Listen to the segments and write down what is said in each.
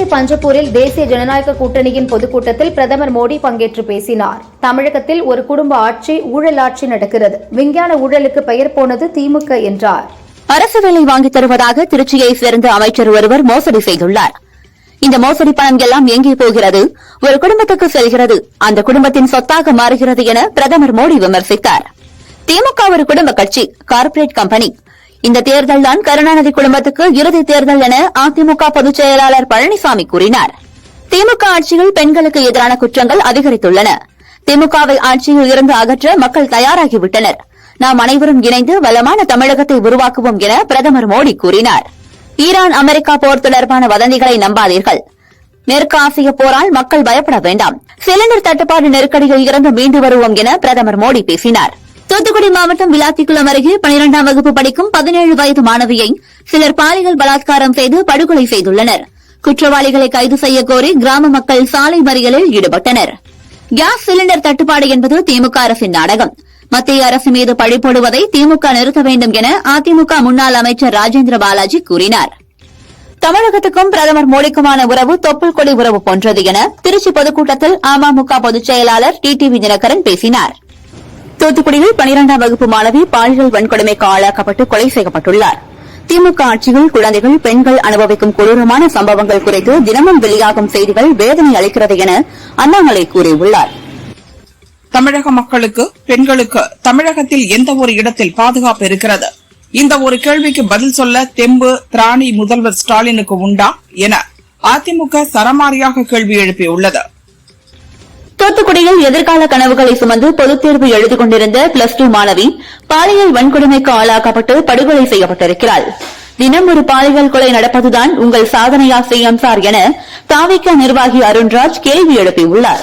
திருச்சி பஞ்சப்பூரில் தேசிய ஜனநாயக கூட்டணியின் பொதுக்கூட்டத்தில் பிரதமர் மோடி பங்கேற்று பேசினார். தமிழகத்தில் ஒரு குடும்ப ஆட்சி, ஊழல் ஆட்சி நடக்கிறது. விஞ்ஞான ஊழலுக்கு பெயர் போனது திமுக என்றார். அரசு வேலை வாங்கித் தருவதாக திருச்சியைச் சேர்ந்த அமைச்சர் ஒருவர் மோசடி செய்துள்ளார். இந்த மோசடி பணம் எல்லாம் எங்கே போகிறது? ஒரு குடும்பத்துக்கு செல்கிறது, அந்த குடும்பத்தின் சொத்தாக மாறுகிறது என பிரதமர் மோடி விமர்சித்தார். திமுக ஒரு குடும்ப கட்சி, கார்ப்பரேட் கம்பெனி. இந்த தேர்தல் தான் கருணாநிதி குடும்பத்துக்கு இறுதி தேர்தல் என அதிமுக பொதுச் செயலாளர் பழனிசாமி கூறினார். திமுக ஆட்சியில் பெண்களுக்கு எதிரான குற்றங்கள் அதிகரித்துள்ளன. திமுகவை ஆட்சியில் இருந்து அகற்ற மக்கள் தயாராகிவிட்டனர். நாம் அனைவரும் இணைந்து வளமான தமிழகத்தை உருவாக்குவோம் என பிரதமர் மோடி கூறினார். ஈரான் அமெரிக்கா போர் தொடர்பான வதந்திகளை நம்பாதீர்கள். மேற்கு ஆசிய போரால் மக்கள் பயப்பட வேண்டாம். சிலிண்டர் தட்டுப்பாடு நெருக்கடியில் இருந்து மீண்டு வருவோம் என பிரதமர் மோடி பேசினார். தூத்துக்குடி மாவட்டம் விளாத்திக்குளம் அருகே 12ஆம் வகுப்பு படிக்கும் 17 வயது மாணவியை சிலர் பாலியல் பலாத்காரம் செய்து படுகொலை செய்துள்ளனர். குற்றவாளிகளை கைது செய்ய கோரி கிராம மக்கள் சாலை மறியலில் ஈடுபட்டனர். கேஸ் சிலிண்டர் தட்டுப்பாடு என்பது திமுக அரசின் நாடகம். மத்திய அரசு மீது பழி போடுவதை திமுக நிறுத்த வேண்டும் என அதிமுக முன்னாள் அமைச்சர் ராஜேந்திர பாலாஜி கூறினார். தமிழகத்துக்கும் பிரதமர் மோடிக்குமான உறவு தொப்புள் கொடி உறவு போன்றது என திருச்சி பொதுக்கூட்டத்தில் அமமுக பொதுச் செயலாளர் டிடிவி தினகரன் பேசினார். தூத்துக்குடியில் 12ஆம் வகுப்பு மாணவி பாலியல் வன்கொடுமைக்கு ஆளாக்கப்பட்டு கொலை செய்யப்பட்டுள்ளார். திமுக ஆட்சியில் குழந்தைகள், பெண்கள் அனுபவிக்கும் கொடூரமான சம்பவங்கள் குறித்து தினமும் வெளியாகும் செய்திகள் வேதனை அளிக்கிறது என அண்ணாமலை கூறியுள்ளார். தமிழக மக்களுக்கு, பெண்களுக்கு தமிழகத்தில் எந்த ஒரு இடத்தில் பாதுகாப்பு இருக்கிறது? இந்த ஒரு கேள்விக்கு பதில் சொல்ல தெம்பு, திராணி முதல்வர் ஸ்டாலினுக்கு உண்டா என அதிமுக சரமாரியாக கேள்வி எழுப்பியுள்ளது. தூத்துக்குடியில் எதிர்கால கனவுகளை சுமந்து பொதுத் தேர்வு எழுதிக் கொண்டிருந்த +2 மாணவி பாலியல் வன்கொடுமைக்கு ஆளாக்கப்பட்டு படுகொலை செய்யப்பட்டிருக்கிறார். தினம் ஒரு பாலியல் கொலை நடப்பதுதான் உங்கள் சாதனையா சிஎம் சார் என தாவிக நிர்வாகி அருண்ராஜ் கேள்வி எழுப்பியுள்ளார்.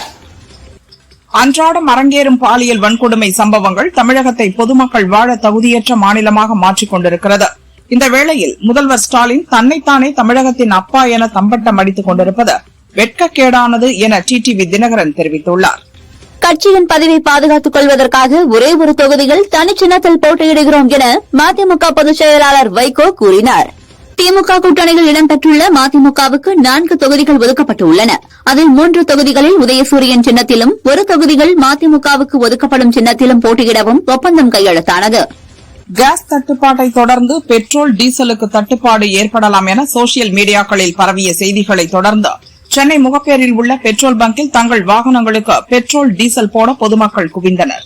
அன்றாடம் அரங்கேறும் பாலியல் வன்கொடுமை சம்பவங்கள் தமிழகத்தை பொதுமக்கள் வாழ தகுதியற்ற மாநிலமாக மாற்றிக் கொண்டிருக்கிறது. இந்த வேளையில் முதல்வர் ஸ்டாலின் தன்னைத்தானே தமிழகத்தின் அப்பா என தம்பட்டம் அடித்துக் கொண்டிருப்பது வெட்கக்கேடானது என டிடிவி தினகரன் தெரிவித்துள்ளார். கட்சியின் பதவியை பாதுகாத்துக் கொள்வதற்காக ஒரே ஒரு தொகுதியில் தனிச்சின்னத்தில் போட்டியிடுகிறோம் என மதிமுக பொதுச் செயலாளர் வைகோ கூறினார். திமுக கூட்டணியில் இடம்பெற்றுள்ள மதிமுகவுக்கு 4 தொகுதிகள் ஒதுக்கப்பட்டுள்ளன. அதில் 3 தொகுதிகளில் உதயசூரியன் சின்னத்திலும், ஒரு தொகுதிகள் மதிமுகவுக்கு ஒதுக்கப்படும் சின்னத்திலும் போட்டியிடவும் ஒப்பந்தம் கையெழுத்தானது. கேஸ் தட்டுப்பாட்டை தொடர்ந்து பெட்ரோல், டீசலுக்கு தட்டுப்பாடு ஏற்படலாம் என சோசியல் மீடியாக்களில் பரவிய செய்திகளை தொடர்ந்து சென்னை முகப்பேரில் உள்ள பெட்ரோல் பங்கில் தங்கள் வாகனங்களுக்கு பெட்ரோல், டீசல் போட பொதுமக்கள் குவிந்தனர்.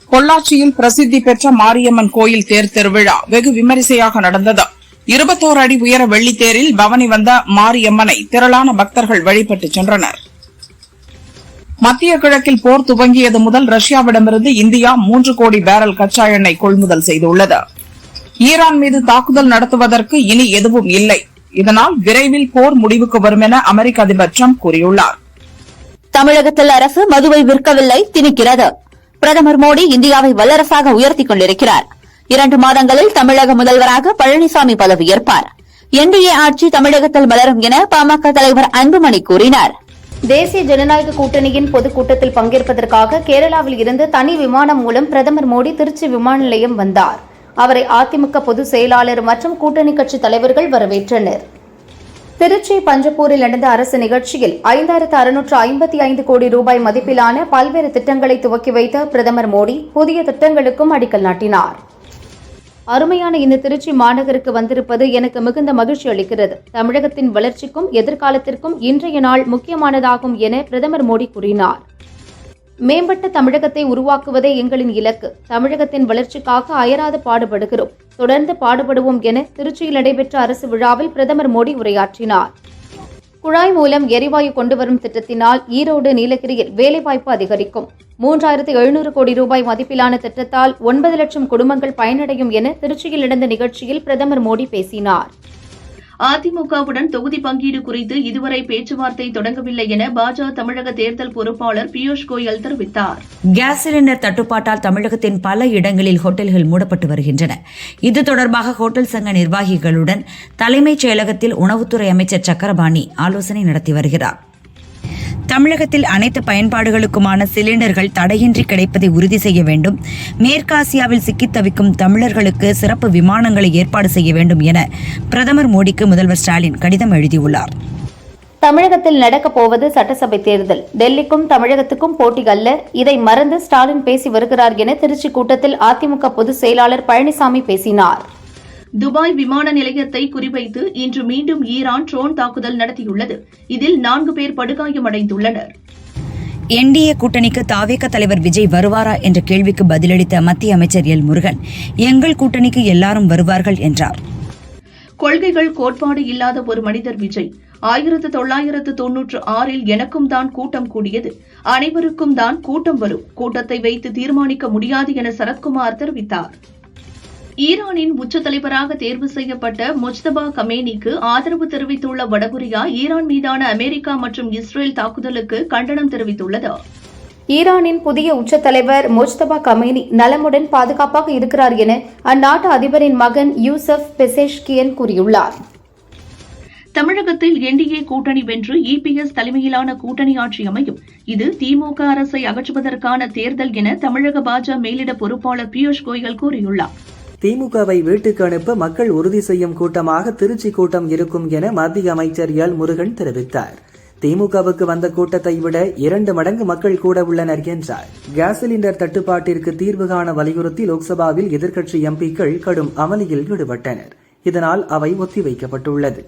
பொள்ளாச்சியில் பிரசித்தி பெற்ற மாரியம்மன் கோயில் தேர் திருவிழா வெகு விமரிசையாக நடந்தது. 21 அடி உயர வெள்ளித்தேரில் பவனி வந்த மாரியம்மனை திரளான பக்தர்கள் வழிபட்டு சென்றனர். மத்திய கிழக்கில் போர் துவங்கியது முதல் ரஷ்யாவிடமிருந்து இந்தியா 3 கோடி பேரல் கச்சா எண்ணெய் கொள்முதல் செய்துள்ளது. ஈரான் மீது தாக்குதல் நடத்துவதற்கு இனி எதுவும் இல்லை. இதனால் விரைவில் போர் முடிவுக்கு வரும் என அமெரிக்க அதிபர் டிரம்ப் கூறியுள்ளார். தமிழகத்தில் அரசு மதுவை விற்கவில்லை, திணிக்கிறது. பிரதமர் மோடி இந்தியாவை வல்லரசாக உயர்த்திக் கொண்டிருக்கிறார். 2 மாதங்களில் தமிழக முதல்வராக பழனிசாமி பதவியேற்பார். என்டிஏ ஆட்சி தமிழகத்தில் மலரும் என பாமக தலைவர் அன்புமணி கூறினார். தேசிய ஜனநாயக கூட்டணியின் பொதுக்கூட்டத்தில் பங்கேற்பதற்காக கேரளாவில் இருந்து தனி விமானம் மூலம் பிரதமர் மோடி திருச்சி விமான நிலையம் வந்தார். அவரை அதிமுக பொதுச் செயலாளர் மற்றும் கூட்டணி கட்சி தலைவர்கள் வரவேற்றனர். திருச்சி பஞ்சப்பூரில் நடந்த அரசு நிகழ்ச்சியில் 5655 கோடி ரூபாய் மதிப்பிலான பல்வேறு திட்டங்களை துவக்கி வைத்த பிரதமர் மோடி புதிய திட்டங்களுக்கும் அடிக்கல் நாட்டினார். அருமையான இந்த திருச்சி மாநகருக்கு வந்திருப்பது எனக்கு மிகுந்த மகிழ்ச்சி அளிக்கிறது. தமிழகத்தின் வளர்ச்சிக்கும் எதிர்காலத்திற்கும் இன்றைய நாள் முக்கியமானதாகும் என பிரதமர் மோடி கூறினார். மேம்பட்ட தமிழகத்தை உருவாக்குவதே எங்களின் இலக்கு. தமிழகத்தின் வளர்ச்சிக்காக அயராது பாடுபடுகிறோம், தொடர்ந்து பாடுபடுவோம் என திருச்சியில் நடைபெற்ற அரசு விழாவில் பிரதமர் மோடி உரையாற்றினார். குழாய் மூலம் எரிவாயு கொண்டுவரும் திட்டத்தினால் ஈரோடு, நீலகிரியில் வேலைவாய்ப்பு அதிகரிக்கும். 3700 கோடி ரூபாய் மதிப்பிலான திட்டத்தால் 9 லட்சம் குடும்பங்கள் பயனடையும் என திருச்சியில் நடந்த நிகழ்ச்சியில் பிரதமர் மோடி பேசினார். அதிமுகவுடன் தொகுதி பங்கீடு குறித்து இதுவரை பேச்சுவார்த்தை தொடங்கவில்லை என பாஜக தமிழக தேர்தல் பொறுப்பாளர் பியூஷ் கோயல் தெரிவித்தார். கேஸ் சிலிண்டர் தட்டுப்பாட்டால் தமிழகத்தின் பல இடங்களில் ஹோட்டல்கள் மூடப்பட்டு வருகின்றன. இது தொடர்பாக ஹோட்டல் சங்க நிர்வாகிகளுடன் தலைமைச் செயலகத்தில் உணவுத்துறை அமைச்சர் சக்கரபாணி ஆலோசனை நடத்தி வருகிறார். தமிழகத்தில் அனைத்து பயன்பாடுகளுக்குமான சிலிண்டர்கள் தடையின்றி கிடைப்பதை உறுதி செய்ய வேண்டும். மேற்காசியாவில் சிக்கித் தவிக்கும் தமிழர்களுக்கு சிறப்பு விமானங்களை ஏற்பாடு செய்ய வேண்டும் என பிரதமர் மோடிக்கு முதல்வர் ஸ்டாலின் கடிதம் எழுதியுள்ளார். தமிழகத்தில் நடக்கப் போவது சட்டசபை தேர்தல். டெல்லிக்கும் தமிழகத்துக்கும் போட்டி அல்ல. இதை மறந்து ஸ்டாலின் பேசி வருகிறார் என திருச்சி கூட்டத்தில் அதிமுக பொதுச் செயலாளர் பழனிசாமி பேசினார். துபாய் விமான நிலையத்தை குறிவைத்து இன்று மீண்டும் ஈரான் ட்ரோன் தாக்குதல் நடத்தியுள்ளது. இதில் 4 பேர் படுகாயமடைந்துள்ளனர். என்டிஏ கூட்டணிக்கு தாவேக தலைவர் விஜய் வருவாரா என்ற கேள்விக்கு பதிலளித்த மத்திய அமைச்சர் எல் முருகன், எங்கள் கூட்டணிக்கு எல்லாரும் வருவார்கள் என்றார். கொள்கைகள் கோட்பாடு இல்லாத ஒரு மனிதர் விஜய். 1996இல் எனக்கும் தான் கூட்டம் கூடியது, அனைவருக்கும் தான் கூட்டம் வரும், கூட்டத்தை வைத்து தீர்மானிக்க முடியாது என சரத்குமார் தெரிவித்தார். ஈரானின் உச்ச தலைவராக தேர்வு செய்யப்பட்ட முஜ்தபா கமேனிக்கு ஆதரவு தெரிவித்துள்ள வடகொரியா ஈரான் மீதான அமெரிக்கா மற்றும் இஸ்ரேல் தாக்குதலுக்கு கண்டனம் தெரிவித்துள்ளது. ஈரானின் புதிய உச்ச தலைவர் முஜ்தபா கமேனி நலமுடன் பாதுகாப்பாக இருக்கிறார் என அந்நாட்டு அதிபரின் மகன் யூசப் பெசேஷ்கியன் கூறியுள்ளார். தமிழகத்தில் என்டிஏ கூட்டணி வென்று இபிஎஸ் தலைமையிலான கூட்டணி ஆட்சி அமையும். இது திமுக அரசை அகற்றுவதற்கான தேர்தல் என தமிழக பாஜக மேலிட பொறுப்பாளர் பியூஷ் கோயல் கூறியுள்ளார். திமுகவை வீட்டுக்கு அனுப்ப மக்கள் உறுதி செய்யும் கூட்டமாக திருச்சி கூட்டம் இருக்கும் என மத்திய அமைச்சர் எல் முருகன் தெரிவித்தார். திமுகவுக்கு வந்த கூட்டத்தை விட 2 மடங்கு மக்கள் கூட உள்ளனர் என்றார். கேஸ் சிலிண்டர் தட்டுப்பாட்டிற்கு தீர்வு காண வலியுறுத்தி லோக்சபாவில் எதிர்க்கட்சி எம்பிக்கள் கடும் அமளியில் ஈடுபட்டனர். இதனால் அவை ஒத்திவைக்கப்பட்டுள்ளது.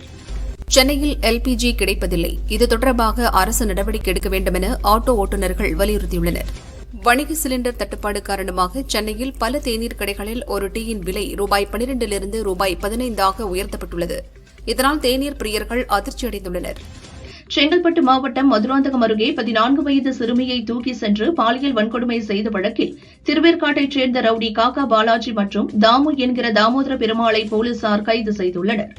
சென்னையில் எல்பிஜி கிடைப்பதில்லை. இது தொடர்பாக அரசு நடவடிக்கை எடுக்க வேண்டும் என ஆட்டோ ஓட்டுநர்கள் வலியுறுத்தியுள்ளனர். வணிக சிலிண்டர் தட்டுப்பாடு காரணமாக சென்னையில் பல தேநீர் கடைகளில் ஒரு டீயின் விலை ரூபாய் 12 ரூபாய் 15 உயர்த்தப்பட்டுள்ளது. இதனால் தேநீர் பிரியர்கள் அதிர்ச்சியடைந்துள்ளனர். செங்கல்பட்டு மாவட்டம் மதுராந்தகம் அருகே 14 வயது சிறுமியை தூக்கி சென்று பாலியல் வன்கொடுமை செய்த வழக்கில் திருவேற்காட்டைச் சேர்ந்த ரவுடி காக்கா பாலாஜி மற்றும் தாமு என்கிற தாமோதர பெருமாளை போலீசார் கைது செய்துள்ளனர்.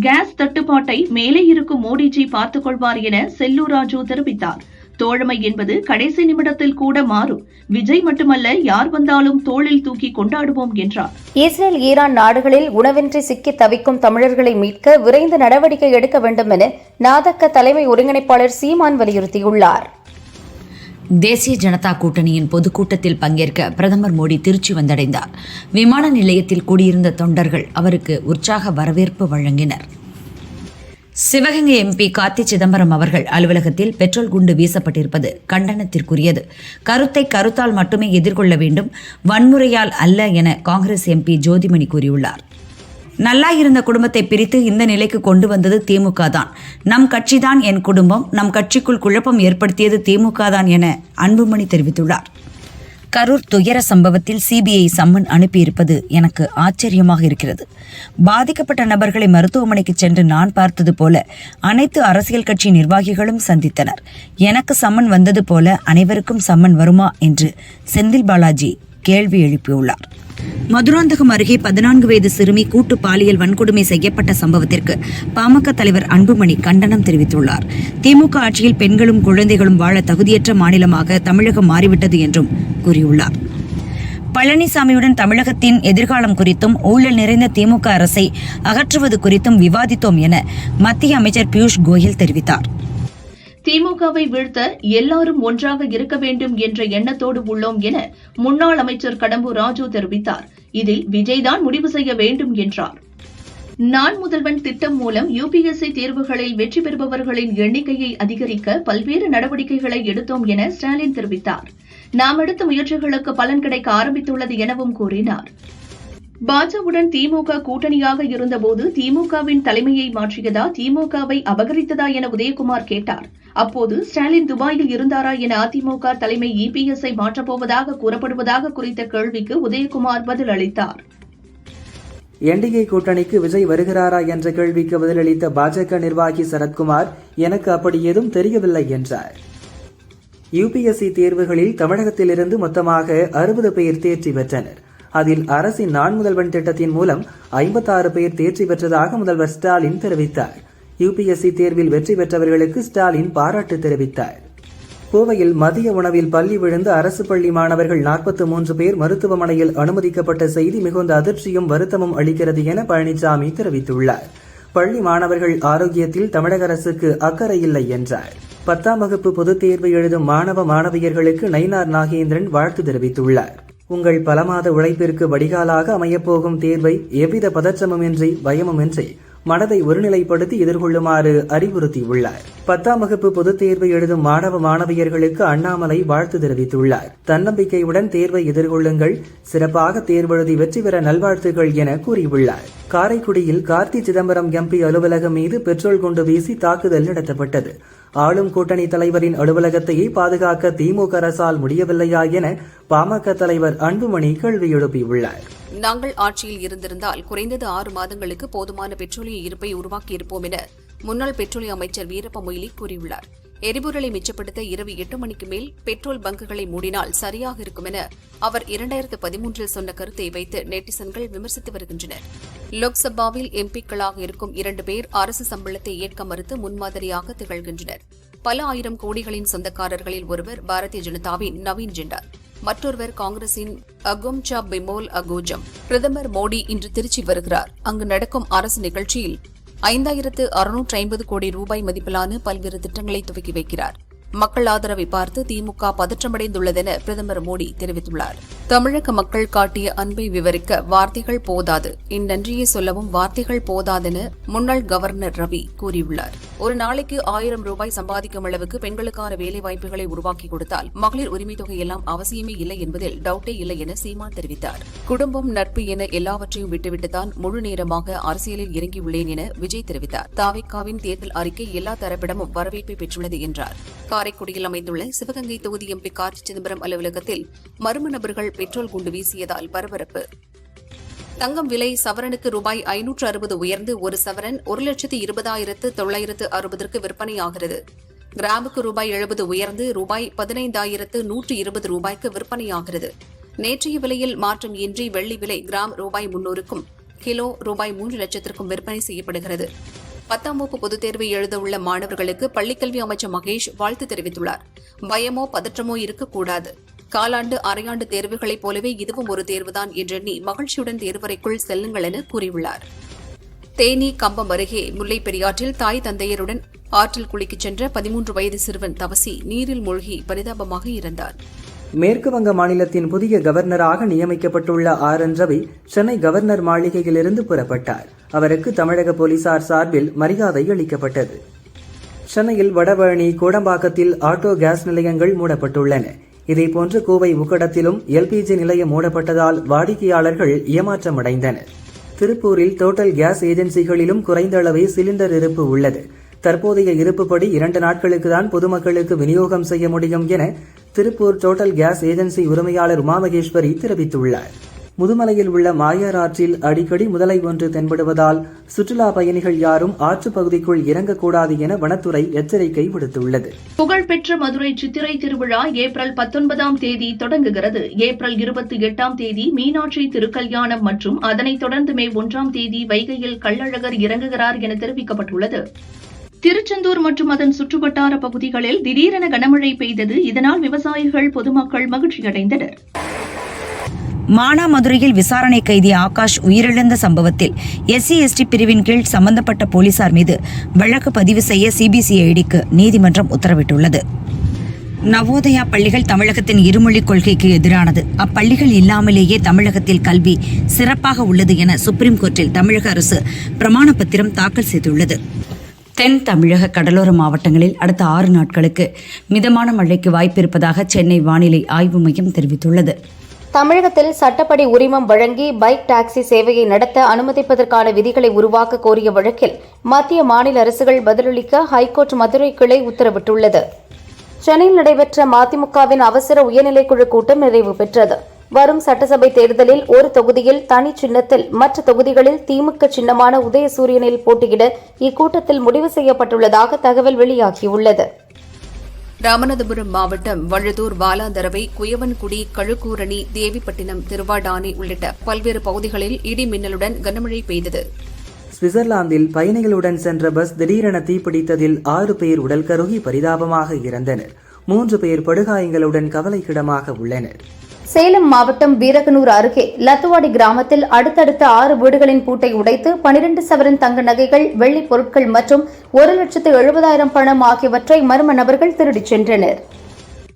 கேஸ் தட்டுப்பாட்டை மேலே இருக்கும் மோடிஜி பார்த்துக் கொள்வார் என செல்லூர் ராஜு தெரிவித்தார். தோழமை என்பது கடைசி நிமிடத்தில் கூட மாறும். விஜய் மட்டுமல்ல, யார் வந்தாலும் தோளில் தூக்கி கொண்டாடுவோம் என்றார். இஸ்ரேல் ஈரான் நாடுகளில் உணவின்றி சிக்கி தவிக்கும் தமிழர்களை மீட்க விரைந்து நடவடிக்கை எடுக்க வேண்டும் என நாதக்க தலைமை ஒருங்கிணைப்பாளர் சீமான் வலியுறுத்தியுள்ளார். தேசிய ஜனதா கூட்டணியின் பொதுக்கூட்டத்தில் பங்கேற்க பிரதமர் மோடி திருச்சி வந்தடைந்தார். விமான நிலையத்தில் கூடியிருந்த தொண்டர்கள் அவருக்கு உற்சாக வரவேற்பு வழங்கினர். சிவகங்கை எம்பி கார்த்தி சிதம்பரம் அவர்கள் அலுவலகத்தில் பெட்ரோல் குண்டு வீசப்பட்டிருப்பது கண்டனத்திற்குரியது. கருத்தை கருத்தால் மட்டுமே எதிர்கொள்ள வேண்டும், வன்முறையால் அல்ல என காங்கிரஸ் எம்பி ஜோதிமணி கூறியுள்ளார். நல்லா இருந்த குடும்பத்தை பிரித்து இந்த நிலைக்கு கொண்டு வந்தது திமுக தான். நம் கட்சிதான் என் குடும்பம், நம் கட்சிக்குள் குழப்பம் ஏற்படுத்தியது திமுக தான் என அன்புமணி தெரிவித்துள்ளார். கரூர் துயர சம்பவத்தில் சிபிஐ சம்மன் அனுப்பியிருப்பது எனக்கு ஆச்சரியமாக இருக்கிறது. பாதிக்கப்பட்ட நபர்களை மருத்துவமனைக்கு சென்று நான் பார்த்தது போல அனைத்து அரசியல் கட்சி நிர்வாகிகளும் சந்தித்தனர். எனக்கு சம்மன் வந்தது போல அனைவருக்கும் சம்மன் வருமா என்று செந்தில் பாலாஜி கேள்வி எழுப்பியுள்ளார். மதுராந்தகம் அருகே 14 வயது சிறுமி கூட்டு பாலியல் வன்கொடுமை செய்யப்பட்ட சம்பவத்திற்கு பாமக தலைவர் அன்புமணி கண்டனம் தெரிவித்துள்ளார். திமுக ஆட்சியில் பெண்களும் குழந்தைகளும் வாழ தகுதியற்ற மாநிலமாக தமிழகம் மாறிவிட்டது என்றும் கூறியுள்ளார். பழனிசாமியுடன் தமிழகத்தின் எதிர்காலம் குறித்தும் ஊழல் நிறைந்த திமுக அரசை அகற்றுவது குறித்தும் விவாதித்தோம் என மத்திய அமைச்சர் பியூஷ் கோயல் தெரிவித்தார். திமுகவை வீழ்த்த எல்லாரும் ஒன்றாக இருக்க வேண்டும் என்ற எண்ணத்தோடு உள்ளோம் என முன்னாள் அமைச்சர் கடம்பூர் ராஜு தெரிவித்தார். இதில் விஜய்தான் முடிவு செய்ய வேண்டும் என்றார். நான் முதல்வன் திட்டம் மூலம் யுபிஎஸ்சி தேர்வுகளில் வெற்றி பெறுபவர்களின் எண்ணிக்கையை அதிகரிக்க பல்வேறு நடவடிக்கைகளை எடுத்தோம் என ஸ்டாலின் தெரிவித்தார். நாம் எடுத்த முயற்சிகளுக்கு பலன் கிடைக்க ஆரம்பித்துள்ளது எனவும் கூறினார். பாஜகவுடன் திமுக கூட்டணியாக இருந்தபோது திமுகவின் தலைமையை மாற்றியதா, திமுகவை அபகரித்ததா என உதயகுமார் கேட்டார். அப்போது ஸ்டாலின் துபாயில் இருந்தாரா என அதிமுக தலைமை இபிஎஸ்ஐ மாற்றப்போவதாக கூறப்படுவதாக குறித்த கேள்விக்கு உதயகுமார் பதில் அளித்தார். என்டிஏ கூட்டணிக்கு விஜய் வருகிறாரா என்ற கேள்விக்கு பதிலளித்த பாஜக நிர்வாகி சரத்குமார், எனக்கு அப்படி ஏதும் தெரியவில்லை என்றார். யுபிஎஸ்சி தேர்வுகளில் தமிழகத்திலிருந்து மொத்தமாக 60 பேர் தேர்ச்சி பெற்றனர். அதில் அரசின் நான் முதல்வன் திட்டத்தின் மூலம் 56 பேர் தேர்ச்சி பெற்றதாக முதல்வர் ஸ்டாலின் தெரிவித்தார். யுபிஎஸ்சி தேர்வில் வெற்றி பெற்றவர்களுக்கு ஸ்டாலின் பாராட்டு தெரிவித்தார். கோவையில் மதிய உணவில் பள்ளி விழுந்து அரசு பள்ளி மாணவர்கள் 43 பேர் மருத்துவமனையில் அனுமதிக்கப்பட்ட செய்தி மிகுந்த அதிர்ச்சியும் வருத்தமும் அளிக்கிறது என பழனிசாமி தெரிவித்துள்ளார். பள்ளி மாணவர்கள் ஆரோக்கியத்தில் தமிழக அரசுக்கு அக்கறை இல்லை என்றார். 10ஆம் வகுப்பு பொதுத் தேர்வு எழுதும் மாணவ மாணவியர்களுக்கு நயினார் நாகேந்திரன் வாழ்த்து தெரிவித்துள்ளார். உங்கள் பல மாத உழைப்பிற்கு வடிகாலாக அமையப்போகும் தேர்வை எவ்வித பதற்றமுமின்றி பயமுமின்றி மனதை ஒருநிலைப்படுத்தி எதிர்கொள்ளுமாறு அறிவுறுத்தியுள்ளார். 10ஆம் வகுப்பு பொதுத் தேர்வு எழுதும் மாணவ மாணவியர்களுக்கு அண்ணாமலை வாழ்த்து தெரிவித்துள்ளார். தன்னம்பிக்கையுடன் தேர்வை எதிர்கொள்ளுங்கள், சிறப்பாக தேர்வெழுதி வெற்றி பெற நல்வாழ்த்துகள் என கூறியுள்ளார். காரைக்குடியில் கார்த்தி சிதம்பரம் எம்பி அலுவலகம் மீது பெட்ரோல் குண்டு வீசி தாக்குதல் நடத்தப்பட்டது. ஆளும் கூட்டணி தலைவரின் அலுவலகத்தையே பாதுகாக்க திமுக அரசால் முடியவில்லையா என பாமக தலைவர் அன்புமணி கேள்வி எழுப்பியுள்ளார். நாங்கள் ஆட்சியில் இருந்திருந்தால் குறைந்தது 6 மாதங்களுக்கு போதுமான பெட்ரோலிய இருப்பை உருவாக்கியிருப்போம் என முன்னாள் பெட்ரோலிய அமைச்சர் வீரப்ப மொய்லி கூறியுள்ளார். எரிபொருளை மிச்சப்படுத்த இரவு 8 மணிக்கு மேல் பெட்ரோல் பங்குகளை மூடினால் சரியாக இருக்கும் என அவர் 2013 சொன்ன கருத்தை வைத்து நெட்டிசன்கள் விமர்சித்து வருகின்றனர். லோக்சபாவில் எம்பிக்களாக இருக்கும் 2 பேர் அரசு சம்பளத்தை ஏற்க மறுத்து முன்மாதிரியாக திகழ்கின்றனர். பல ஆயிரம் கோடிகளின் சொந்தக்காரர்களில் ஒருவர் பாரதிய ஜனதாவின் நவீன் ஜிண்டால், மற்றொருவர் காங்கிரசின் அகோம்சா பிமோல் அகோஜம். பிரதமர் மோடி இன்று திருச்சி வருகிறார். அங்கு நடக்கும் அரசு நிகழ்ச்சியில் 5650 கோடி ரூபாய் மதிப்பிலான பல்வேறு திட்டங்களை துவக்கி வைக்கிறார். மக்கள் ஆதரவை பார்த்து திமுக பதற்றமடைந்துள்ளதென பிரதமர் மோடி தெரிவித்துள்ளார். தமிழக மக்கள் காட்டிய அன்பை விவரிக்க வார்த்தைகள் போதாது, இந்நன்றியை சொல்லவும் வார்த்தைகள் போதாதென முன்னாள் கவர்னர் ரவி கூறியுள்ளார். ஒரு நாளைக்கு 1000 ரூபாய் சம்பாதிக்கும் அளவுக்கு பெண்களுக்கான வேலைவாய்ப்புகளை உருவாக்கி கொடுத்தால் மகளிர் உரிமை தொகை எல்லாம் அவசியமே இல்லை என்பதில் டவுட்டே இல்லை என சீமான் தெரிவித்தார். குடும்பம், நட்பு என எல்லாவற்றையும் விட்டுவிட்டுத்தான் முழு நேரமாக அரசியலில் இறங்கியுள்ளேன் என விஜய் தெரிவித்தார். தாவேகாவின் தேர்தல் அறிக்கை எல்லா தரப்பிடமும் வரவேற்பை பெற்றுள்ளது என்றார். காரைக்குடியில் அமைந்துள்ள சிவகங்கை தொகுதி எம்பி கார்த்தி சிதம்பரம் அலுவலகத்தில் மர்ம நபர்கள் பெட்ரோல் குண்டு வீசியதால் பரபரப்பு. தங்கம் விலை சவரனுக்கு ரூபாய் 560 உயர்ந்து ஒரு சவரன் 1,20,960 விற்பனையாகிறது. கிராமுக்கு ரூபாய் 70 உயர்ந்து ரூபாய் 15,120 ரூபாய்க்கு விற்பனையாகிறது. நேற்றைய விலையில் மாற்றம் இன்றி வெள்ளி விலை கிராம் ரூபாய் 300க்கும் கிலோ ரூபாய் 3 லட்சத்திற்கும் விற்பனை செய்யப்படுகிறது. 10ஆம் வகுப்பு பொதுத் தேர்வை எழுதவுள்ள மாணவர்களுக்கு பள்ளிக்கல்வி அமைச்சர் மகேஷ் வாழ்த்து தெரிவித்துள்ளார். பயமோ பதற்றமோ இருக்கக்கூடாது. காலாண்டு அரையாண்டு தேர்வுகளைப் போலவே இதுவும் ஒரு தேர்வுதான் என்றெண்ணி மகிழ்ச்சியுடன் தேர்வறைக்குள் செல்லுங்கள் என கூறியுள்ளார். தேனி கம்பம் அருகே முல்லைப் பெரியாற்றில் தாய் தந்தையருடன் ஆற்றில் குளிக்கச் சென்ற 13 வயது சிறுவன் தவசி நீரில் மூழ்கி பரிதாபமாக இறந்தார். மேற்கு வங்க மாநிலத்தின் புதிய கவர்னராக நியமிக்கப்பட்டுள்ள RN ரவி சென்னை கவர்னர் மாளிகையிலிருந்து புறப்பட்டார். அவருக்கு தமிழக போலீசார் சார்பில் மரியாதை அளிக்கப்பட்டது. சென்னையில் வடபழனி, கோடம்பாக்கத்தில் ஆட்டோ கேஸ் நிலையங்கள் மூடப்பட்டுள்ளன. இதேபோன்று கோவை உக்கடத்திலும் LPG நிலையம் மூடப்பட்டதால் வாடிக்கையாளர்கள் ஏமாற்றமடைந்தனர். திருப்பூரில் டோட்டல் கேஸ் ஏஜென்சிகளிலும் குறைந்த அளவே சிலிண்டர் இருப்பு உள்ளது. தற்போதைய இருப்புப்படி 2 நாட்களுக்கு தான் பொதுமக்களுக்கு விநியோகம் செய்ய முடியும் என திருப்பூர் டோட்டல் கேஸ் ஏஜென்சி உரிமையாளர் உமாமகேஸ்வரி தெரிவித்துள்ளார். முதுமலையில் உள்ள மாயார் ஆற்றில் அடிக்கடி முதலை ஒன்று தென்படுவதால் சுற்றுலா பயணிகள் யாரும் ஆற்று பகுதிக்குள் இறங்கக்கூடாது என வனத்துறை எச்சரிக்கை விடுத்துள்ளது. புகழ்பெற்ற மதுரை சித்திரை திருவிழா ஏப்ரல் 19ஆம் தேதி தொடங்குகிறது. ஏப்ரல் 28ஆம் தேதி மீனாட்சி திருக்கல்யாணம் மற்றும் அதனைத் தொடர்ந்து மே 1ஆம் தேதி வைகையில் கள்ளழகர் இறங்குகிறார் என தெரிவிக்கப்பட்டுள்ளது. திருச்செந்தூர் மற்றும் அதன் சுற்றுவட்டார பகுதிகளில் திடீரென கனமழை பெய்தது. இதனால் விவசாயிகள், பொதுமக்கள் மகிழ்ச்சியடைந்தனர். மானாமதுரையில் விசாரணை கைதி ஆகாஷ் உயிரிழந்த சம்பவத்தில் SC/ST பிரிவின் கீழ் சம்பந்தப்பட்ட போலீசார் மீது வழக்கு பதிவு செய்ய CBCIDக்கு நீதிமன்றம் உத்தரவிட்டுள்ளது. நவோதயா பள்ளிகள் தமிழகத்தின் இருமொழிக் கொள்கைக்கு எதிரானது. அப்பள்ளிகள் இல்லாமலேயே தமிழகத்தில் கல்வி சிறப்பாக உள்ளது என சுப்ரீம் கோர்ட்டில் தமிழக அரசு பிரமாண பத்திரம் தாக்கல் செய்துள்ளது. தென் தமிழக கடலோர மாவட்டங்களில் அடுத்த 6 நாட்களுக்கு மிதமான மழைக்கு வாய்ப்பிருப்பதாக சென்னை வானிலை ஆய்வு மையம் தெரிவித்துள்ளது. தமிழகத்தில் சட்டப்படி உரிமம் வழங்கி பைக் டாக்ஸி சேவையை நடத்த அனுமதிப்பதற்கான விதிகளை உருவாக்க கோரிய வழக்கில் மத்திய மாநில அரசுகள் பதிலளிக்க ஹைகோர்ட் மதுரை கிளை உத்தரவிட்டுள்ளது. சென்னையில் நடைபெற்ற மதிமுகவின் அவசர உயர்நிலைக்குழு கூட்டம் நிறைவு பெற்றது. வரும் சட்டசபை தேர்தலில் ஒரு தொகுதியில் தனி சின்னத்தில், மற்ற தொகுதிகளில் திமுக சின்னமான உதயசூரியனில் போட்டியிட இக்கூட்டத்தில் முடிவு செய்யப்பட்டுள்ளதாக தகவல் வெளியாகியுள்ளது. ராமநாதபுரம் மாவட்டம் வழுதூர், வாலாந்தரவை, குயவன்குடி, கழுக்கூரணி, தேவிப்பட்டினம், திருவாடானை உள்ளிட்ட பல்வேறு பகுதிகளில் இடி மின்னலுடன் கனமழை பெய்தது. சுவிட்சர்லாந்தில் பயணிகளுடன் சென்ற பஸ் திடீரென தீப்பிடித்ததில் 6 பேர் உடல் கருகி பரிதாபமாக இறந்தனர். 3 பேர் படுகாயங்களுடன் கவலைக்கிடமாக உள்ளனர். சேலம் மாவட்டம் வீரகனூர் அருகே லத்துவாடி கிராமத்தில் அடுத்தடுத்த 6 வீடுகளின் பூட்டை உடைத்து 12 சவரன் தங்க நகைகள், வெள்ளிப் பொருட்கள் மற்றும் 1,70,70,000 பணம் ஆகியவற்றை மர்ம நபர்கள் திருடிச் சென்றனர்.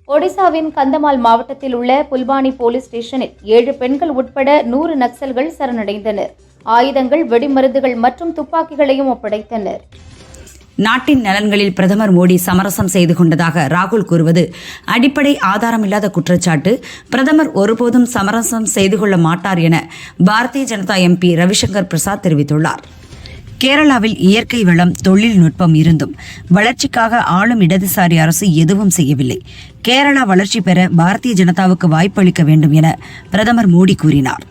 ஒடிசாவின் கந்தமால் மாவட்டத்தில் உள்ள புல்பானி போலீஸ் ஸ்டேஷனில் 7 பெண்கள் உட்பட 100 நக்சல்கள் சரணடைந்தனர். ஆயுதங்கள், வெடிமருந்துகள் மற்றும் துப்பாக்கிகளையும் ஒப்படைத்தனர். நாட்டின் நலன்களில் பிரதமர் மோடி சமரசம் செய்து கொண்டதாக ராகுல் கூறுவது அடிப்படை ஆதாரமில்லாத குற்றச்சாட்டு. பிரதமர் ஒருபோதும் சமரசம் செய்து கொள்ள மாட்டார் என பாரதிய ஜனதா எம்பி ரவிசங்கர் பிரசாத் தெரிவித்துள்ளார். கேரளாவில் இயற்கை வளம், தொழில்நுட்பம் இருந்தும் வளர்ச்சிக்காக ஆளும் இடதுசாரி அரசு எதுவும் செய்யவில்லை. கேரளா வளர்ச்சி பெற பாரதிய ஜனதாவுக்கு வாய்ப்பளிக்க வேண்டும் என பிரதமர் மோடி கூறினார்.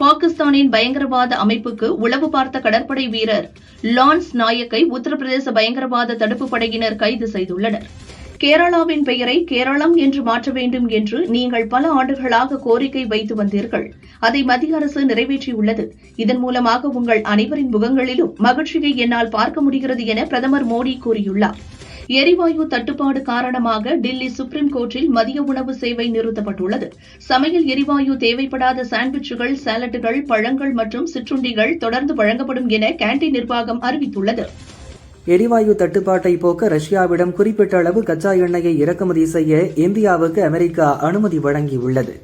பாகிஸ்தானின் பயங்கரவாத அமைப்புக்கு உளவு பார்த்த கடற்படை வீரர் லான்ஸ் நாயக்கை உத்தரப்பிரதேச பயங்கரவாத தடுப்பு படையினர் கைது செய்துள்ளனர். கேரளாவின் பெயரை கேரளம் என்று மாற்ற வேண்டும் என்று நீங்கள் பல ஆண்டுகளாக கோரிக்கை வைத்து வந்தீர்கள். அதை மத்திய அரசு நிறைவேற்றியுள்ளது. இதன் மூலமாக உங்கள் அனைவரின் முகங்களிலும் மகிழ்ச்சியை என்னால் பார்க்க முடிகிறது என பிரதமர் மோடி கூறியுள்ளார். எரிவாயு தட்டுப்பாடு காரணமாக டில்லி சுப்ரீம் கோர்ட்டில் மதிய உணவு சேவை நிறுத்தப்பட்டுள்ளது. சமையல் எரிவாயு தேவைப்படாத சாண்ட்விச்சுகள், சாலட்டுகள், பழங்கள் மற்றும் சிற்றுண்டிகள் தொடர்ந்து வழங்கப்படும் என கேண்டீன் நிர்வாகம் அறிவித்துள்ளது. எரிவாயு தட்டுப்பாட்டை போக்க ரஷ்யாவிடம் குறிப்பிட்ட அளவு கச்சா எண்ணெயை இறக்குமதி செய்ய இந்தியாவுக்கு அமெரிக்கா அனுமதி வழங்கியுள்ளது.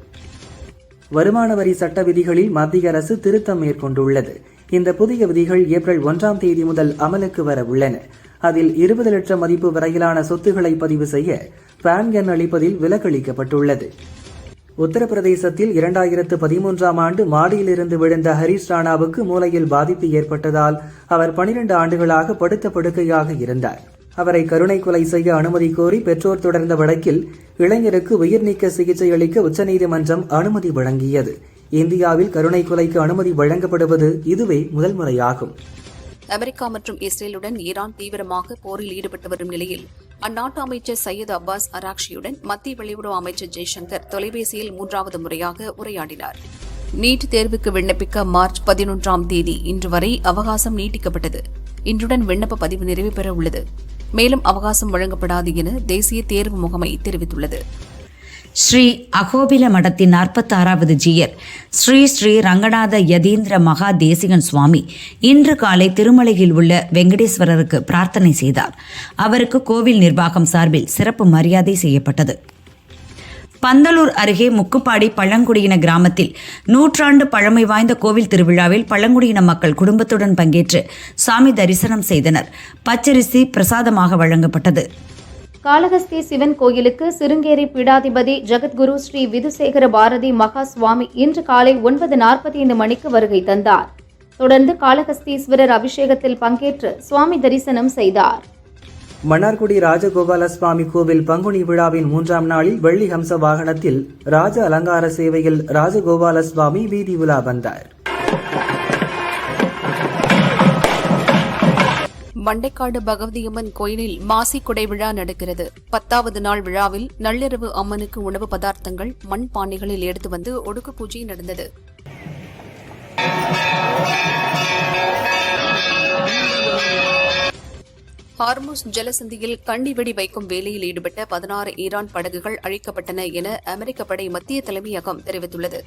வருமான வரி சட்ட விதிகளில் மத்திய அரசு திருத்தம் மேற்கொண்டுள்ளது. இந்த புதிய விதிகள் ஏப்ரல் 1ஆம் தேதி முதல் அமலுக்கு வர உள்ளன. அதில் 20 லட்சம் மதிப்பு வரையிலான சொத்துக்களை பதிவு செய்ய பான் எண் அளிப்பதில் விலக்களிக்கப்பட்டுள்ளது. உத்தரப்பிரதேசத்தில் 2013ஆம் ஆண்டு மாடியிலிருந்து விழுந்த ஹரீஷ் ராணாவுக்கு மூளையில் பாதிப்பு ஏற்பட்டதால் அவர் 12 ஆண்டுகளாக படுத்த படுக்கையாக இருந்தார். அவரை கருணை கொலை செய்ய அனுமதி கோரி பெற்றோர் தொடர்ந்த வழக்கில் இளைஞருக்கு உயிர்நீக்க சிகிச்சை அளிக்க உச்சநீதிமன்றம் அனுமதி வழங்கியது. இந்தியாவில் கருணை கொலைக்கு அனுமதி வழங்கப்படுவது இதுவே முதல் முறையாகும். அமெரிக்கா மற்றும் இஸ்ரேலுடன் ஈரான் தீவிரமாக போரில் ஈடுபட்டு வரும் நிலையில் அந்நாட்டு அமைச்சர் சையத் அப்பாஸ் அராக்ஷியுடன் மத்திய வெளியுறவு அமைச்சர் ஜெய்சங்கர் தொலைபேசியில் 3வது முறையாக உரையாடினார். நீட் தேர்வுக்கு விண்ணப்பிக்க மார்ச் 11ஆம் தேதி இன்று வரை அவகாசம் நீட்டிக்கப்பட்டது. இன்றுடன் விண்ணப்ப பதிவு நிறைவு பெற உள்ளது. மேலும் அவகாசம் வழங்கப்படாது என தேசிய தேர்வு முகமை தெரிவித்துள்ளது. ஸ்ரீ அகோபில மடத்தின் 46வது ஜீயர் ஸ்ரீ ஸ்ரீ ரங்கநாத யதீந்திர மகா தேசிகன் சுவாமி இன்று காலை திருமலையில் உள்ள வெங்கடேஸ்வரருக்கு பிரார்த்தனை செய்தார். அவருக்கு கோவில் நிர்வாகம் சார்பில் சிறப்பு மரியாதை செய்யப்பட்டது. பந்தலூர் அருகே முக்குப்பாடி பழங்குடியின கிராமத்தில் 100 ஆண்டு பழமை வாய்ந்த கோவில் திருவிழாவில் பழங்குடியின மக்கள் குடும்பத்துடன் பங்கேற்று சாமி தரிசனம் செய்தனர். பச்சரிசி பிரசாதமாக வழங்கப்பட்டது. காளஹஸ்தி சிவன் கோயிலுக்கு சிருங்கேரி பீடாதிபதி ஜெகத்குரு ஸ்ரீ விதுசேகர பாரதி மகா சுவாமி இன்று காலை 9:45 மணிக்கு வருகை தந்தார். தொடர்ந்து காளஹஸ்தீஸ்வரர் அபிஷேகத்தில் பங்கேற்று சுவாமி தரிசனம் செய்தார். மன்னார்குடி ராஜகோபால சுவாமி கோவில் பங்குனி விழாவின் 3ஆம் நாளில் வெள்ளி ஹம்ச வாகனத்தில் ராஜ அலங்கார சேவையில் ராஜகோபால சுவாமி வீதி உலா வந்தார். மண்டைக்காடு பகவதியம்மன் கோயிலில் மாசி குடை விழா நடக்கிறது. 10வது நாள் விழாவில் நள்ளிரவு அம்மனுக்கு உணவு பதார்த்தங்கள் மண் பானைகளில் எடுத்து வந்து ஒடுக்கு பூஜை நடந்தது. ஹார்முஸ் ஜலசந்தியில் கண்ணி வெடி வைக்கும் வேலையில் ஈடுபட்ட 16 ஈரான் படகுகள் அழிக்கப்பட்டன என அமெரிக்க படை மத்திய தலைமையகம் தெரிவித்துள்ளது.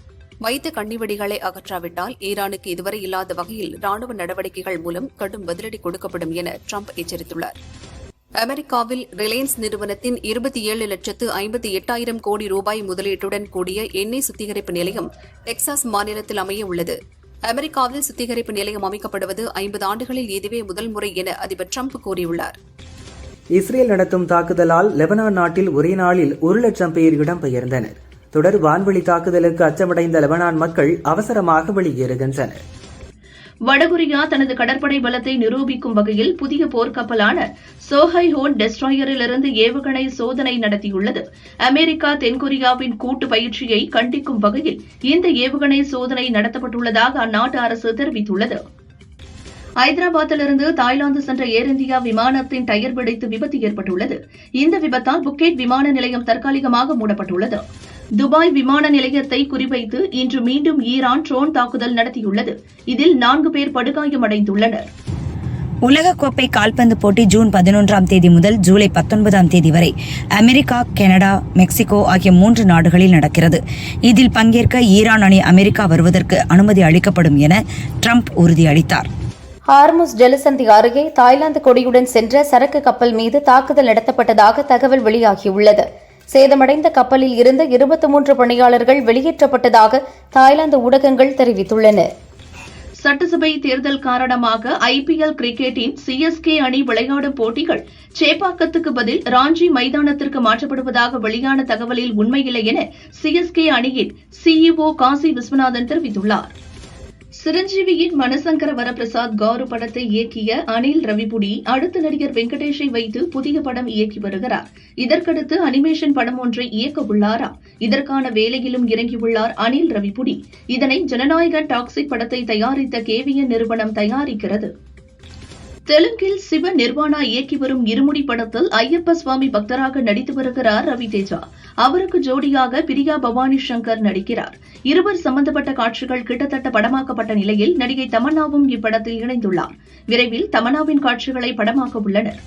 வைத்த கண்ணிவெடிகளை அகற்றாவிட்டால் ஈரானுக்கு இதுவரை இல்லாத வகையில் ராணுவ நடவடிக்கைகள் மூலம் கடும் பதிலடி கொடுக்கப்படும் என ட்ரம்ப் எச்சரித்துள்ளார். அமெரிக்காவில் ரிலையன்ஸ் நிறுவனத்தின் 27,58,000 கோடி ரூபாய் முதலீட்டுடன் கூடிய எண்ணெய் சுத்திகரிப்பு நிலையம் டெக்சாஸ் மாநிலத்தில் அமைய உள்ளது. அமெரிக்காவில் சுத்திகரிப்பு நிலையம் அமைக்கப்படுவது 50 ஆண்டுகளில் இதுவே முதல் முறை என அதிபர் ட்ரம்ப் கூறியுள்ளார். இஸ்ரேல் நடத்தும் தாக்குதலால் லெபனான் நாட்டில் ஒரே நாளில் 1 லட்சம் பேர் இடம்பெயர்ந்தனர். தொடர் வான்வெளி தாக்குதலுக்கு அச்சமடைந்த லெபனான் மக்கள் அவசரமாக வெளியேறுகின்றனர். வடகொரியா தனது கடற்படை பலத்தை நிரூபிக்கும் வகையில் புதிய போர்க்கப்பலான சோஹைஹோன் டெஸ்ட்ராயரிலிருந்து ஏவுகணை சோதனை நடத்தியுள்ளது. அமெரிக்கா தென்கொரியாவின் கூட்டு பயிற்சியை கண்டிக்கும் வகையில் இந்த ஏவுகணை சோதனை நடத்தப்பட்டுள்ளதாக அந்நாட்டு அரசு தெரிவித்துள்ளது. ஐதராபாத்திலிருந்து தாய்லாந்து சென்ற ஏர் இந்தியா விமானத்தின் டயர் வெடித்து விபத்து ஏற்பட்டுள்ளது. இந்த விபத்தால் புக்கெட் விமான நிலையம் தற்காலிகமாக மூடப்பட்டுள்ளது. துபாய் விமான நிலையத்தை குறிவைத்து இன்று மீண்டும் ஈரான் ட்ரோன் தாக்குதல் நடத்தியுள்ளது. இதில் 4 பேர் படுகாயமடைந்துள்ளனர். உலகக்கோப்பை கால்பந்து போட்டி ஜூன் 11ஆம் தேதி முதல் ஜூலை 19ஆம் தேதி வரை அமெரிக்கா, கனடா, மெக்சிகோ ஆகிய 3 நாடுகளில் நடக்கிறது. இதில் பங்கேற்க ஈரான் அணி அமெரிக்கா வருவதற்கு அனுமதி அளிக்கப்படும் என ட்ரம்ப் உறுதியளித்தார். ஹார்முஸ் ஜலசந்தி அருகே தாய்லாந்து கொடியுடன் சென்ற சரக்கு கப்பல் மீது தாக்குதல் நடத்தப்பட்டதாக தகவல் வெளியாகியுள்ளது. சேதமடைந்த கப்பலில் இருந்த 23 பணியாளர்கள் வெளியேற்றப்பட்டதாக தாய்லாந்து ஊடகங்கள் தெரிவித்துள்ளன. சட்டசபை தேர்தல் காரணமாக ஐபிஎல் கிரிக்கெட்டின் சிஎஸ்கே அணி விளையாடும் போட்டிகள் சேப்பாக்கத்துக்கு பதில் ராஞ்சி மைதானத்திற்கு மாற்றப்படுவதாக வெளியான தகவலில் உண்மையில்லை என சிஎஸ்கே அணியின் சிஇஓ காசி விஸ்வநாதன் தெரிவித்துள்ளார். சிரஞ்சீவியின் மனசங்கர வரப்பிரசாத் காரு படத்தை இயக்கிய அனில் ரவிபுடி அடுத்த நடிகர் வெங்கடேஷை வைத்து புதிய படம் இயக்கி வருகிறார். இதற்கடுத்து அனிமேஷன் படம் ஒன்றை இயக்க உள்ளாராம். இதற்கான வேலையிலும் இறங்கியுள்ளார் அனில் ரவிபுடி. இதனை ஜனநாயகன் டாக்ஸிக் படத்தை தயாரித்த கேவிஎன் நிறுவனம் தயாரிக்கிறது. தெலுங்கில் சிவ நிர்வாணா இயக்கி வரும் இருமுடி படத்தில் ஐயப்ப சுவாமி பக்தராக நடித்து வருகிறார் ரவி தேஜா. அவருக்கு ஜோடியாக பிரியா பவானி சங்கர் நடிக்கிறார். இருவர் சம்பந்தப்பட்ட காட்சிகள் கிட்டத்தட்ட படமாக்கப்பட்ட நிலையில் நடிகை தமன்னாவும் இப்படத்தில் இணைந்துள்ளார். விரைவில் தமன்னாவின் காட்சிகளை படமாக்க உள்ளனர்.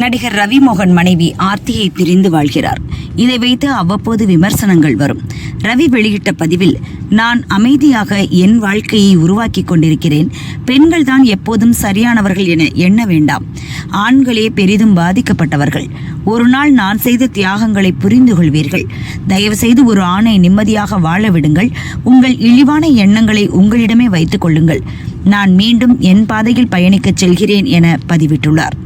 நடிகர் ரவிமோகன் மனைவி ஆர்த்தியை பிரிந்து வாழ்கிறார். இதை வைத்து அவ்வப்போது விமர்சனங்கள் வரும். ரவி வெளியிட்ட பதிவில், நான் அமைதியாக என் வாழ்க்கையை உருவாக்கிக் கொண்டிருக்கிறேன். பெண்கள் தான் எப்போதும் சரியானவர்கள் என எண்ண வேண்டாம். ஆண்களே பெரிதும் பாதிக்கப்பட்டவர்கள். ஒரு நாள் நான் செய்த தியாகங்களை புரிந்து கொள்வீர்கள். தயவு செய்து ஒரு ஆணை நிம்மதியாக வாழ விடுங்கள். உங்கள் இழிவான எண்ணங்களை உங்களிடமே வைத்துக் கொள்ளுங்கள். நான் மீண்டும் என் பாதையில் பயணிக்கச் செல்கிறேன் என பதிவிட்டுள்ளார்.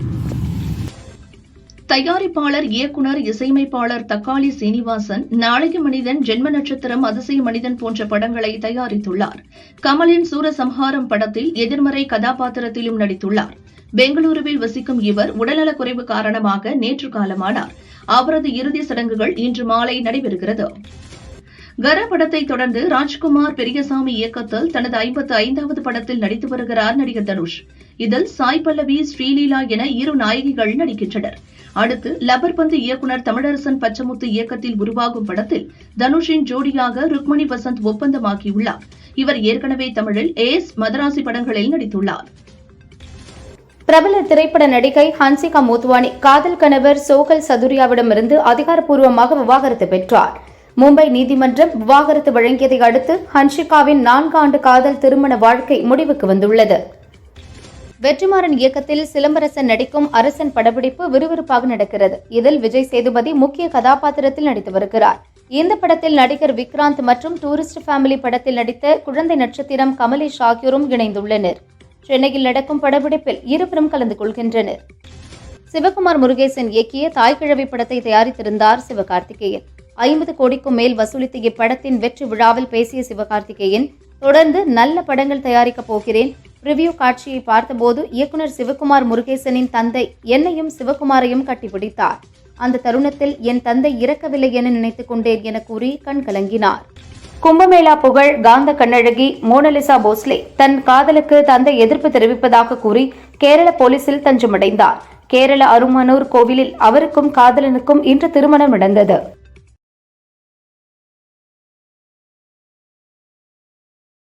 தயாரிப்பாளர், இயக்குனர், இசையமைப்பாளர் தக்காளி சீனிவாசன் நாளைய மனிதன், ஜென்ம நட்சத்திரம், அதிசய மனிதன் போன்ற படங்களை தயாரித்துள்ளார். கமலின் சூரசம்ஹாரம் படத்தில் எதிர்மறை கதாபாத்திரத்திலும் நடித்துள்ளார். பெங்களூருவில் வசிக்கும் இவர் உடல்நலக்குறைவு காரணமாக நேற்று காலமானார். அவரது இறுதி சடங்குகள் இன்று மாலை நடைபெறுகிறது. கர படத்தை தொடர்ந்து ராஜ்குமார் பெரியசாமி இயக்கத்தில் தனது 55வது படத்தில் நடித்து வருகிறார் நடிகர் தனுஷ். இதில் சாய் பல்லவி, ஸ்ரீலீலா என இரு நாயகிகள் நடிக்கின்றனர். அடுத்து லப்பர்பந்து இயக்குனர் தமிழரசன் பச்சமுத்து இயக்கத்தில் உருவாகும் படத்தில் தனுஷின் ஜோடியாக ருக்மணி வசந்த் ஒப்பந்தமாகியுள்ளார். இவர் ஏற்கனவே தமிழில் ஏஎஸ் மதராசி படங்களில் நடித்துள்ளார். பிரபல திரைப்பட நடிகை ஹன்சிகா மோத்வானி காதல் கணவர் சோகல் சதுரியாவிடமிருந்து அதிகாரப்பூர்வமாக விவாகரத்து பெற்றார். மும்பை நீதிமன்றம் விவாகரத்து வழங்கியதை அடுத்து ஹன்சிகாவின் 4 ஆண்டு காதல் திருமண வாழ்க்கை முடிவுக்கு வந்துள்ளது. வெற்றிமாறன் இயக்கத்தில் சிலம்பரசன் நடிக்கும் அரசன் படப்பிடிப்பு விறுவிறுப்பாக நடக்கிறது. இதில் விஜய் சேதுபதி முக்கிய கதாபாத்திரத்தில் நடித்து வருகிறார். இந்த படத்தில் நடிகர் விக்ராந்த் மற்றும் டூரிஸ்ட் ஃபேமிலி படத்தில் நடித்த குழந்தை நட்சத்திரம் கமலேஷ் ஆகியோரும் இணைந்துள்ளனர். சென்னையில் நடக்கும் படப்பிடிப்பில் இருவரும் கலந்து கொள்கின்றனர். சிவகுமார் முருகேசன் இயக்கிய தாய்க்கிழவி படத்தை தயாரித்திருந்தார் சிவகார்த்திகேயன். 50 கோடிக்கும் மேல் வசூலித்த இப்படத்தின் வெற்றி விழாவில் பேசிய சிவகார்த்திகேயன், தொடர்ந்து நல்ல படங்கள் தயாரிக்கப் போகிறேன். ரிவ்யூ காட்சியை பார்த்தபோது இயக்குனர் சிவகுமார் முருகேசனின் தந்தை என்னையும் சிவகுமாரையும் கட்டிப்பிடித்தார். அந்த தருணத்தில் என் தந்தை இறக்கவில்லை என நினைத்துக் கொண்டேன் என கூறி கண் கலங்கினார். கும்பமேளா புகழ் காந்த கண்ணழகி மோனலிசா போஸ்லே தன் காதலுக்கு தந்தை எதிர்ப்பு தெரிவிப்பதாக கூறி கேரள போலீசில் தஞ்சமடைந்தார். கேரள அருமனூர் கோவிலில் அவருக்கும் காதலனுக்கும் இன்று திருமணம் நடந்தது.